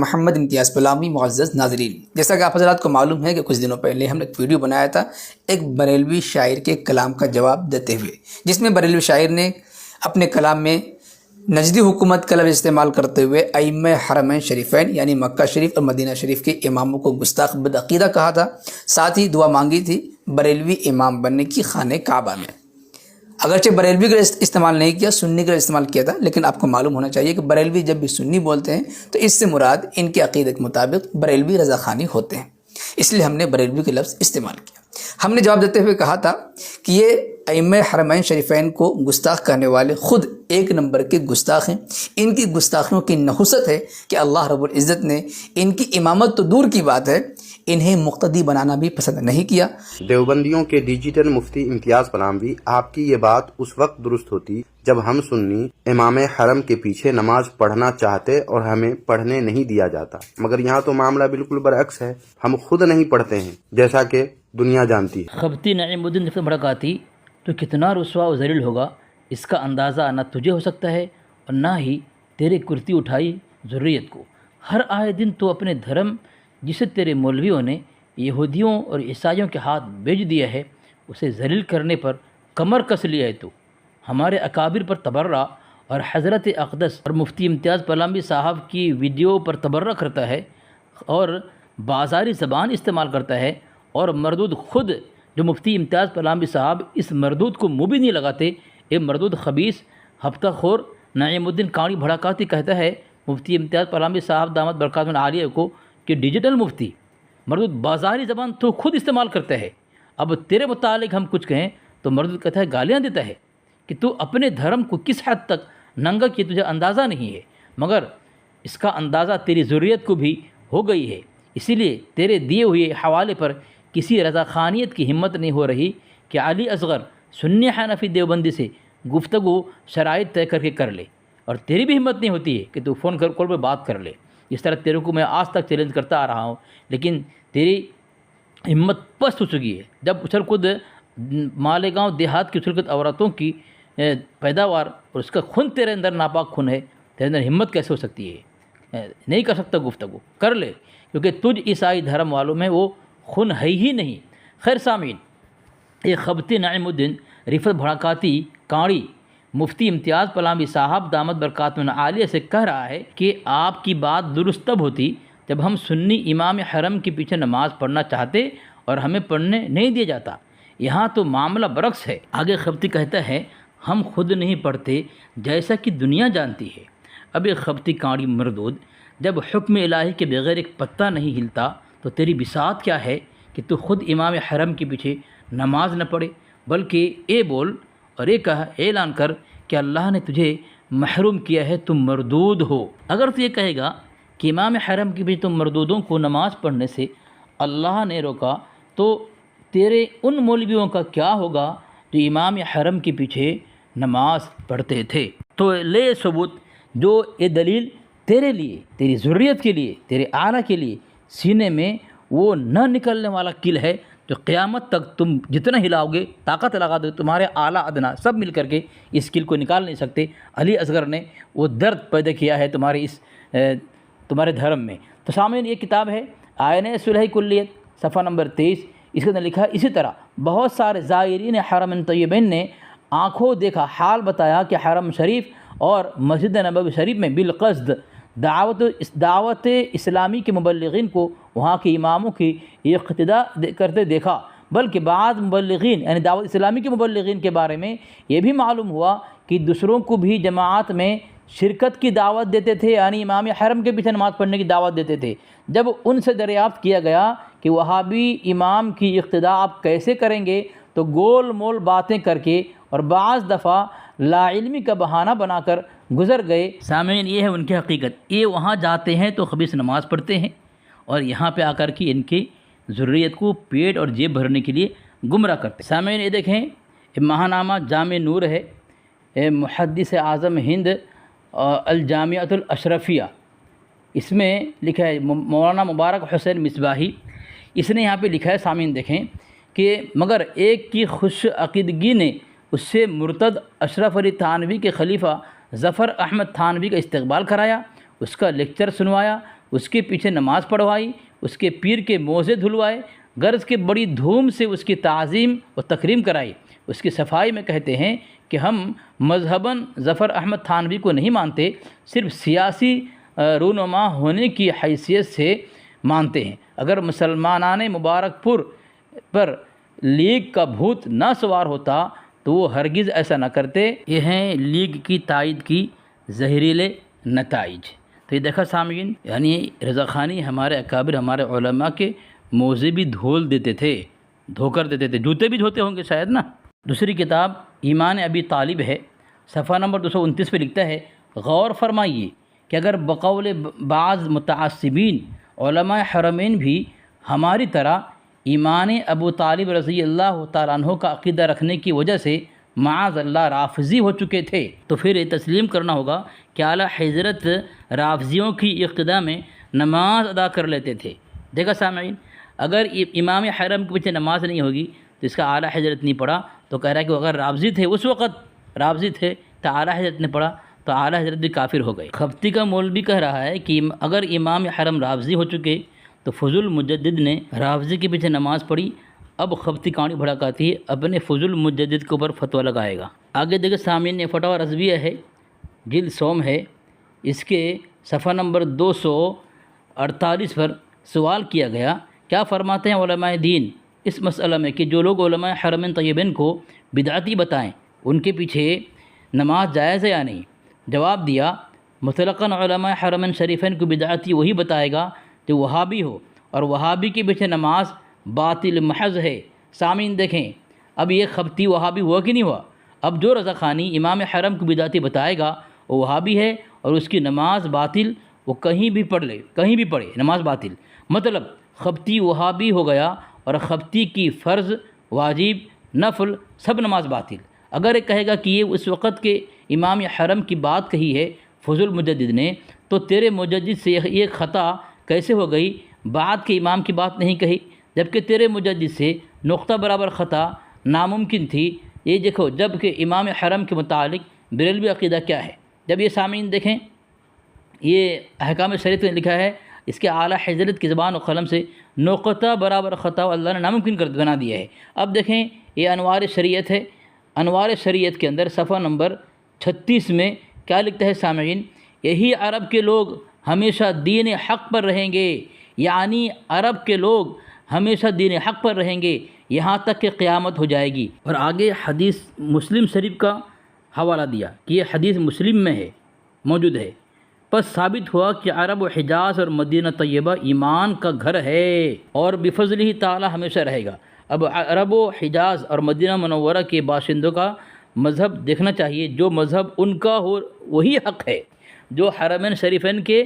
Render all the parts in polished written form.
محمد امتیاز پلامی معزز ناظرین، جیسا کہ آپ حضرات کو معلوم ہے کہ کچھ دنوں پہلے ہم نے ایک ویڈیو بنایا تھا ایک بریلوی شاعر کے کلام کا جواب دیتے ہوئے، جس میں بریلوی شاعر نے اپنے کلام میں نجدی حکومت کا لفظ استعمال کرتے ہوئے ائمہ حرمین شریفین یعنی مکہ شریف اور مدینہ شریف کے اماموں کو گستاخ بدعقیدہ کہا تھا، ساتھ ہی دعا مانگی تھی بریلوی امام بننے کی خانہ کعبہ میں۔ اگرچہ بریلوی کا استعمال نہیں کیا، سنی کا استعمال کیا تھا، لیکن آپ کو معلوم ہونا چاہیے کہ بریلوی جب بھی سنی بولتے ہیں تو اس سے مراد ان کے عقیدے کے مطابق بریلوی رضاخانی ہوتے ہیں، اس لیے ہم نے بریلوی کے لفظ استعمال کیا۔ ہم نے جواب دیتے ہوئے کہا تھا کہ یہ ائمہ حرمین شریفین کو گستاخ کہنے والے خود ایک نمبر کے گستاخ ہیں۔ ان کی گستاخیوں کی نحوست ہے کہ اللہ رب العزت نے ان کی امامت تو دور کی بات ہے، انہیں مقتدی بنانا بھی پسند نہیں کیا۔ دیوبندیوں کے ڈیجیٹل مفتی امتیاز پلامی، آپ کی یہ بات اس وقت درست ہوتی جب ہم سنی امام حرم کے پیچھے نماز پڑھنا چاہتے اور ہمیں پڑھنے نہیں دیا جاتا، مگر یہاں تو معاملہ بالکل برعکس ہے، ہم خود نہیں پڑھتے ہیں جیسا کہ دنیا جانتی ہے۔ خبتی نعیم الدین رفت بھڑکاتی تو کتنا رسوا و ذلیل ہوگا، اس کا اندازہ نہ تجھے ہو سکتا ہے اور نہ ہی تیرے کرتی اٹھائی ذریت کو۔ ہر آئے دن تو اپنے دھرم جسے تیرے مولویوں نے یہودیوں اور عیسائیوں کے ہاتھ بیچ دیا ہے، اسے ذلیل کرنے پر کمر کس لیا ہے۔ تو ہمارے اکابر پر تبرہ اور حضرت اقدس اور مفتی امتیاز پلامی صاحب کی ویڈیو پر تبرہ کرتا ہے اور بازاری زبان استعمال کرتا ہے، اور مردود خود جو مفتی امتیاز پلامی صاحب اس مردود کو منہ بھی نہیں لگاتے۔ اے مردود خبیث ہفتہ خور نعیم الدین کاڑی بھڑکاتی کہتا ہے مفتی امتیاز پلامی صاحب دامت برکاتہ عالیہ کو کہ ڈیجیٹل مفتی مردود بازاری زبان تو خود استعمال کرتا ہے، اب تیرے متعلق ہم کچھ کہیں تو مردود کہتا ہے گالیاں دیتا ہے کہ تو اپنے دھرم کو کس حد تک ننگا کیے تجھے اندازہ نہیں ہے، مگر اس کا اندازہ تیری ضروریت کو بھی ہو گئی ہے، اسی لیے تیرے دیے ہوئے حوالے پر کسی رضاخانیت کی ہمت نہیں ہو رہی کہ علی اصغر سنی حنفی دیوبندی سے گفتگو شرائط طے کر کے کر لے، اور تیری بھی ہمت نہیں ہوتی ہے کہ تو فون کال پہ بات کر لے۔ اس طرح تیرے کو میں آج تک چیلنج کرتا آ رہا ہوں، لیکن تیری ہمت پست ہو چکی ہے۔ جب اچھل خود مالیگاؤں دیہات کی اچھلکت عورتوں کی پیداوار اور اس کا خون تیرے اندر ناپاک خون ہے، تیرے اندر ہمت کیسے ہو سکتی ہے؟ نہیں کر سکتا گفتگو، کر لے، کیونکہ تجھ عیسائی دھرم والوں میں وہ خون ہے ہی نہیں۔ خیر سامعین، ایک خبتی نعیم الدین رفت بھڑکاتی کاڑی مفتی امتیاز پلامی صاحب دامت برکاتہ عالیہ سے کہہ رہا ہے کہ آپ کی بات درست تب ہوتی جب ہم سنی امام حرم کے پیچھے نماز پڑھنا چاہتے اور ہمیں پڑھنے نہیں دیا جاتا، یہاں تو معاملہ برعکس ہے۔ آگے خبتی کہتا ہے ہم خود نہیں پڑھتے جیسا کہ دنیا جانتی ہے۔ اب ایک خبتی کاڑی مردود، جب حکم الہی کے بغیر ایک پتہ نہیں ہلتا تو تیری بساط کیا ہے کہ تو خود امام حرم کے پیچھے نماز نہ پڑھے، بلکہ اے بول اور یہ اعلان کر کہ اللہ نے تجھے محروم کیا ہے، تم مردود ہو۔ اگر تو یہ کہے گا کہ امام حرم کے پیچھے تم مردودوں کو نماز پڑھنے سے اللہ نے روکا، تو تیرے ان مولویوں کا کیا ہوگا جو امام حرم کے پیچھے نماز پڑھتے تھے؟ تو لے ثبوت جو یہ دلیل تیرے لیے، تیری ضروریت کے لیے، تیرے اعلیٰ کے لیے سینے میں وہ نہ نکلنے والا کل ہے جو قیامت تک تم جتنا ہلاؤ گے، طاقت لگا دو، تمہارے اعلیٰ ادنا سب مل کر کے اس کل کو نکال نہیں سکتے۔ علی اصغر نے وہ درد پیدا کیا ہے تمہارے دھرم میں۔ تو سامعین، یہ کتاب ہے آئینہ صلح کلیت، صفحہ نمبر 23، اس کے اندر لکھا ہے اسی طرح بہت سارے زائرین حرم طیبین نے آنکھوں دیکھا حال بتایا کہ حرم شریف اور مسجد نبوی شریف میں بالقصد دعوت اسلامی کے مبلغین کو وہاں کے اماموں کی اقتدا کرتے دیکھا، بلکہ بعض مبلغین یعنی دعوت اسلامی کے مبلغین کے بارے میں یہ بھی معلوم ہوا کہ دوسروں کو بھی جماعت میں شرکت کی دعوت دیتے تھے، یعنی امام حرم کے پیچھے نماز پڑھنے کی دعوت دیتے تھے۔ جب ان سے دریافت کیا گیا کہ وہابی امام کی اقتدا آپ کیسے کریں گے، تو گول مول باتیں کر کے اور بعض دفعہ لا علمی کا بہانہ بنا کر گزر گئے۔ سامعین، یہ ہے ان کی حقیقت۔ یہ وہاں جاتے ہیں تو خبیث نماز پڑھتے ہیں، اور یہاں پہ آ کر کے ان کی ضروریت کو پیٹ اور جیب بھرنے کے لیے گمراہ کرتے ہیں۔ سامعین، یہ دیکھیں، ماہنامہ جامع نور ہے، محدث اعظم ہند الجامعۃ الاشرفیہ، اس میں لکھا ہے مولانا مبارک حسین مصباحی، اس نے یہاں پہ لکھا ہے، سامعین دیکھیں، کہ مگر ایک کی خوش عقیدگی نے اس سے مرتد اشرف علی تھانوی کے خلیفہ ظفر احمد تھانوی کا استقبال کرایا، اس کا لیکچر سنوایا، اس کے پیچھے نماز پڑھوائی، اس کے پیر کے موزے دھلوائے، غرض کے بڑی دھوم سے اس کی تعظیم و تکریم کرائی۔ اس کی صفائی میں کہتے ہیں کہ ہم مذہباً ظفر احمد تھانوی کو نہیں مانتے، صرف سیاسی رونما ہونے کی حیثیت سے مانتے ہیں۔ اگر مسلمانان مبارک پور پر لیگ کا بھوت نہ سوار ہوتا تو وہ ہرگز ایسا نہ کرتے۔ یہ ہیں لیگ کی تائید کی زہریلے نتائج۔ تو یہ دیکھا سامعین، یعنی رضا خانی ہمارے اکابر، ہمارے علماء کے موزے بھی دھول دیتے تھے، دھو کر دیتے تھے، جوتے بھی دھوتے ہوں گے شاید نا۔ دوسری کتاب ایمان ابی طالب ہے، صفحہ نمبر 229 پہ لکھتا ہے، غور فرمائیے کہ اگر بقول بعض متعصبین علماء حرمین بھی ہماری طرح ایمان ابو طالب رضی اللہ تعالیٰ عنہ کا عقیدہ رکھنے کی وجہ سے معاذ اللہ رافضی ہو چکے تھے، تو پھر یہ تسلیم کرنا ہوگا کہ اعلیٰ حضرت رافضیوں کی اقتداء میں نماز ادا کر لیتے تھے۔ دیکھا سامعین، اگر امام حرم کے پیچھے نماز نہیں ہوگی تو اس کا اعلیٰ حضرت نہیں پڑھا، تو کہہ رہا ہے کہ اگر رافضی تھے، اس وقت رافضی تھے تو اعلیٰ حضرت نے پڑھا تو اعلیٰ حضرت بھی کافر ہو گئے۔ خفتی کا مولوی کہہ رہا ہے کہ اگر امام حرم رافضی ہو چکے تو فضل مجدد نے رافضی کے پیچھے نماز پڑھی۔ اب خفتی کہانی بھڑکاتی ہے، اپنے فضل مجدد کے اوپر فتویٰ لگائے گا۔ آگے دیکھیں سامعین، یہ فتویٰ رضویہ ہے، جلد سوم ہے، اس کے صفحہ نمبر 248 پر سوال کیا گیا، کیا فرماتے ہیں علماء دین اس مسئلہ میں کہ جو لوگ علماء حرمین طیبین کو بدعتی بتائیں ان کے پیچھے نماز جائز ہے یا نہیں؟ جواب دیا، مطلقاً علماء حرمین شریفین کو بدعتی وہی بتائے گا جو وہابی ہو، اور وہابی کے پیچھے نماز باطل محض ہے۔ سامعین دیکھیں، اب یہ خبتی وہابی ہوا کہ نہیں ہوا؟ اب جو رضا خانی امام حرم کو بدعتی بتائے گا وہ وہابی ہے، اور اس کی نماز باطل، وہ کہیں بھی پڑھ لے، کہیں بھی پڑھے نماز باطل۔ مطلب خبتی وہابی ہو گیا، اور خبتی کی فرض، واجب، نفل سب نماز باطل۔ اگر یہ کہے گا کہ یہ اس وقت کے امام حرم کی بات کہی ہے فضل مجدد نے، تو تیرے مجدد سے یہ خطا کیسے ہو گئی؟ بعد کے امام کی بات نہیں کہی، جبکہ تیرے مجدد سے نقطہ برابر خطا ناممکن تھی۔ یہ دیکھو، جب کہ امام حرم کے متعلق بریلوی عقیدہ کیا ہے۔ جب یہ سامعین دیکھیں، یہ احکام شریعت میں لکھا ہے، اس کے اعلیٰ حضرت کی زبان و قلم سے نقطہ برابر خطا اللہ نے ناممکن کر بنا دیا ہے۔ اب دیکھیں، یہ انوار شریعت ہے، انوار شریعت کے اندر صفحہ نمبر 36 میں کیا لکھتا ہے سامعین، یہی عرب کے لوگ ہمیشہ دین حق پر رہیں گے، یعنی عرب کے لوگ ہمیشہ دین حق پر رہیں گے یہاں تک کہ قیامت ہو جائے گی۔ اور آگے حدیث مسلم شریف کا حوالہ دیا کہ یہ حدیث مسلم میں ہے، موجود ہے۔ پس ثابت ہوا کہ عرب و حجاز اور مدینہ طیبہ ایمان کا گھر ہے اور بفضل ہی تعالی ہمیشہ رہے گا۔ اب عرب و حجاز اور مدینہ منورہ کے باشندوں کا مذہب دیکھنا چاہیے، جو مذہب ان کا ہو وہی حق ہے، جو حرمین شریفین کے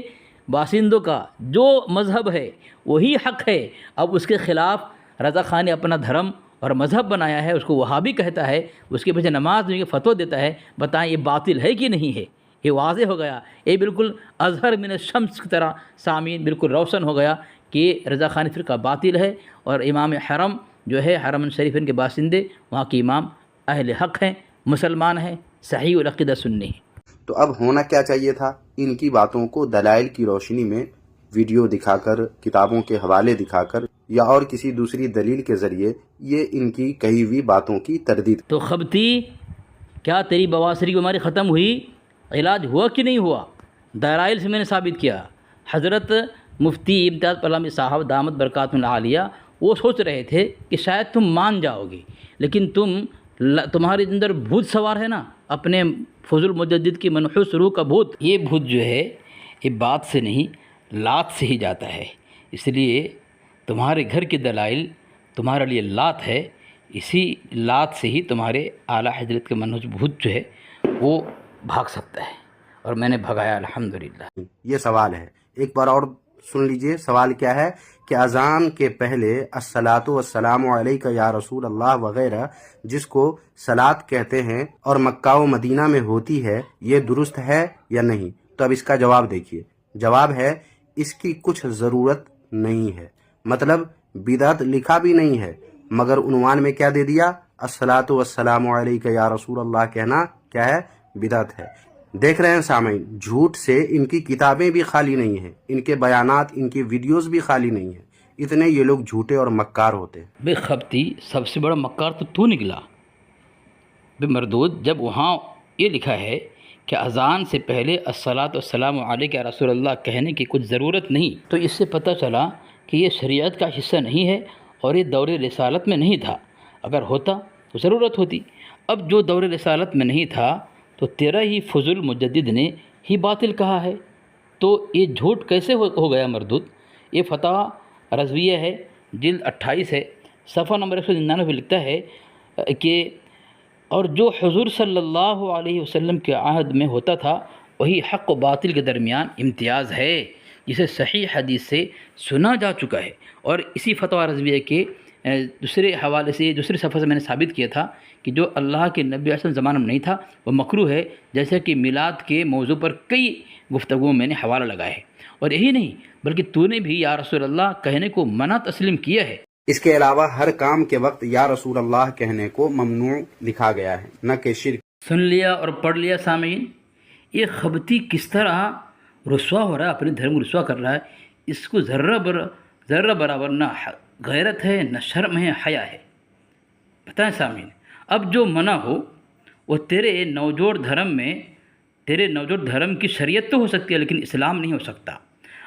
باشندوں کا جو مذہب ہے وہی حق ہے۔ اب اس کے خلاف رضا خان نے اپنا دھرم اور مذہب بنایا ہے، اس کو وہابی کہتا ہے، اس کے پیچھے نماز میں فتویٰ دیتا ہے۔ بتائیں یہ باطل ہے کہ نہیں ہے؟ یہ واضح ہو گیا، یہ بالکل اظہر من الشمس کی طرح سامعین بالکل روشن ہو گیا کہ رضا خانی فرقہ باطل ہے، اور امام حرم جو ہے حرم شریفین کے باشندے، وہاں کے امام اہل حق ہیں، مسلمان ہیں، صحیح العقیدہ سنی ہیں۔ تو اب ہونا کیا چاہیے تھا؟ ان کی باتوں کو دلائل کی روشنی میں ویڈیو دکھا کر، کتابوں کے حوالے دکھا کر یا اور کسی دوسری دلیل کے ذریعے یہ ان کی کہی ہوئی باتوں کی تردید۔ تو خبتی، کیا تیری بواسری کی بیماری ختم ہوئی؟ علاج ہوا کہ نہیں ہوا؟ دلائل سے میں نے ثابت کیا۔ حضرت مفتی امتیاز پرلامی صاحب دامت برکاتہ العالیہ وہ سوچ رہے تھے کہ شاید تم مان جاؤ گے، لیکن تمہارے اندر بھوت سوار ہے نا، اپنے فضل مجدد کی منحوس روح کا بھوت۔ یہ بھوت جو ہے یہ بات سے نہیں، لات سے ہی جاتا ہے، اس لیے تمہارے گھر کی دلائل تمہارے لیے لات ہے، اسی لات سے ہی تمہارے اعلیٰ حضرت کے منحوس بھوت جو ہے وہ بھاگ سکتا ہے، اور میں نے بھگایا الحمدللہ۔ یہ سوال ہے، ایک بار اور سن لیجئے۔ سوال کیا ہے کہ اذان کے پہلے الصلاۃ والسلام علیک یا رسول اللہ وغیرہ جس کو صلاۃ کہتے ہیں اور مکہ و مدینہ میں ہوتی ہے، یہ درست ہے یا نہیں؟ تو اب اس کا جواب دیکھیے۔ جواب ہے اس کی کچھ ضرورت نہیں ہے، مطلب بدعت لکھا بھی نہیں ہے، مگر عنوان میں کیا دے دیا؟ الصلاۃ والسلام علیک یا رسول اللہ کہنا کیا ہے؟ بدعت ہے۔ دیکھ رہے ہیں سامعین، جھوٹ سے ان کی کتابیں بھی خالی نہیں ہیں، ان کے بیانات، ان کی ویڈیوز بھی خالی نہیں ہیں، اتنے یہ لوگ جھوٹے اور مکار ہوتے ہیں۔ بے خبتی سب سے بڑا مکار تو نکلا بے مردود، جب وہاں یہ لکھا ہے کہ اذان سے پہلے الصلاۃ والسلام علیک یا رسول اللہ کہنے کی کچھ ضرورت نہیں، تو اس سے پتہ چلا کہ یہ شریعت کا حصہ نہیں ہے اور یہ دور رسالت میں نہیں تھا۔ اگر ہوتا تو ضرورت ہوتی۔ اب جو دور رسالت میں نہیں تھا تو تیرا ہی فضل مجدد نے ہی باطل کہا ہے، تو یہ جھوٹ کیسے ہو گیا مردود؟ یہ فتویٰ رضویہ ہے، جلد 28 ہے، صفحہ نمبر 199 پہ لکھتا ہے کہ اور جو حضور صلی اللہ علیہ وسلم کے عہد میں ہوتا تھا وہی حق و باطل کے درمیان امتیاز ہے، جسے صحیح حدیث سے سنا جا چکا ہے۔ اور اسی فتویٰ رضویہ کے دوسرے حوالے سے، دوسرے صفحے سے میں نے ثابت کیا تھا کہ جو اللہ کے نبی علیہ وسلم زمانہ میں نہیں تھا وہ مکروہ ہے، جیسا کہ میلاد کے موضوع پر کئی گفتگوؤں میں نے حوالہ لگایا ہے۔ اور یہی نہیں بلکہ تو نے بھی یا رسول اللہ کہنے کو منع تسلیم کیا ہے۔ اس کے علاوہ ہر کام کے وقت یا رسول اللہ کہنے کو ممنوع لکھا گیا ہے، نہ کہ شرک۔ سن لیا اور پڑھ لیا سامعین، یہ خبتی کس طرح رسوا ہو رہا ہے، اپنے دھرم کو رسوا کر رہا ہے۔ اس کو ذرہ برابر نہ غیرت ہے، نہ شرم ہے، حیا ہے۔ بتائیں سامعین، اب جو منع ہو وہ تیرے نوجوڑ دھرم کی شریعت تو ہو سکتی ہے لیکن اسلام نہیں ہو سکتا۔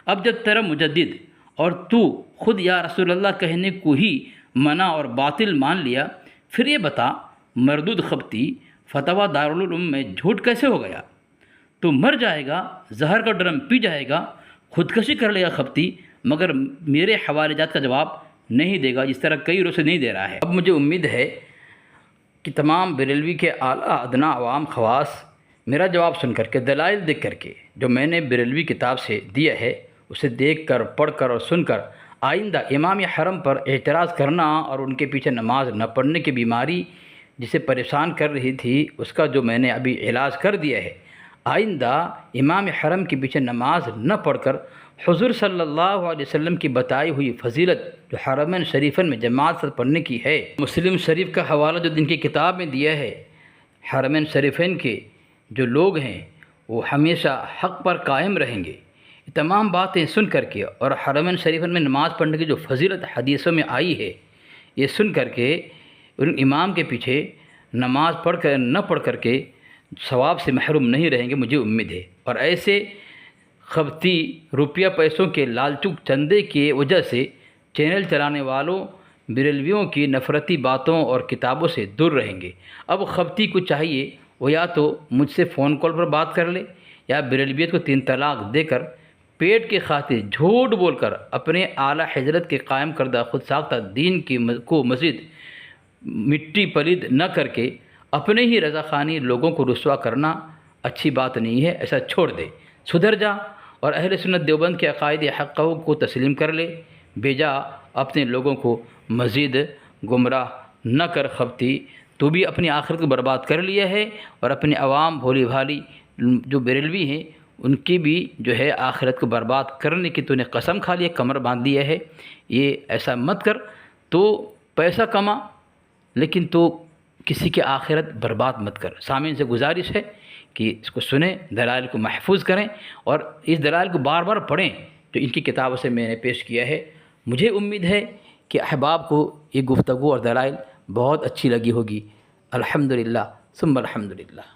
اب جب تیرا مجدد اور تو خود یا رسول اللہ کہنے کو ہی منع اور باطل مان لیا، پھر یہ بتا مردود خبتی فتویٰ دارالعلوم میں جھوٹ کیسے ہو گیا؟ تو مر جائے گا، زہر کا ڈرم پی جائے گا، خودکشی کر لے گا خبتی، مگر میرے حوالے جات کا جواب نہیں دے گا، جس طرح کئی روز سے نہیں دے رہا ہے۔ اب مجھے امید ہے کہ تمام بریلوی کے اعلیٰ ادنا عوام خواص میرا جواب سن کر کے، دلائل دیکھ کر کے جو میں نے بریلوی کتاب سے دیا ہے اسے دیکھ کر، پڑھ کر اور سن کر آئندہ امام حرم پر اعتراض کرنا اور ان کے پیچھے نماز نہ پڑھنے کی بیماری جسے پریشان کر رہی تھی اس کا جو میں نے ابھی علاج کر دیا ہے، آئندہ امام حرم کے پیچھے نماز نہ پڑھ کر حضور صلی اللہ علیہ وسلم کی بتائی ہوئی فضیلت جو حرمین شریفین میں جماعت سے پڑھنے کی ہے، مسلم شریف کا حوالہ جو ان کی کتاب میں دیا ہے، حرمین شریفین کے جو لوگ ہیں وہ ہمیشہ حق پر قائم رہیں گے۔ یہ تمام باتیں سن کر کے اور حرمین شریفین میں نماز پڑھنے کی جو فضیلت حدیثوں میں آئی ہے، یہ سن کر کے ان امام کے پیچھے نماز نہ پڑھ کر کے ثواب سے محروم نہیں رہیں گے، مجھے امید ہے۔ اور ایسے خبتی روپیہ پیسوں کے لالچوک چندے کی وجہ سے چینل چلانے والوں بریلویوں کی نفرتی باتوں اور کتابوں سے دور رہیں گے۔ اب خبتی کو چاہیے وہ یا تو مجھ سے فون کال پر بات کر لے یا بریلویت کو 3 طلاق دے کر پیٹ کی خاطر جھوٹ بول کر اپنے اعلیٰ حضرت کے قائم کردہ خود ساختہ دین کو مزید مٹی پلید نہ کر کے اپنے ہی رضاخانی لوگوں کو رسوا کرنا اچھی بات نہیں ہے، ایسا چھوڑ دے، سدھر جا اور اہل سنت دیوبند کے عقائد حقہ کو تسلیم کر لے، بیجا اپنے لوگوں کو مزید گمراہ نہ کر۔ خبتی تو بھی اپنی آخرت کو برباد کر لیا ہے اور اپنے عوام بھولی بھالی جو بریلوی ہیں ان کی بھی جو ہے آخرت کو برباد کرنے کی تو نے قسم کھا لیا، کمر باندھ دیا ہے۔ یہ ایسا مت کر، تو پیسہ کما لیکن تو کسی کی آخرت برباد مت کر۔ سامعین سے گزارش ہے کہ اس کو سنیں، دلائل کو محفوظ کریں اور اس دلائل کو بار بار پڑھیں جو ان کی کتابوں سے میں نے پیش کیا ہے۔ مجھے امید ہے کہ احباب کو یہ گفتگو اور دلائل بہت اچھی لگی ہوگی۔ الحمدللہ ثم الحمدللہ۔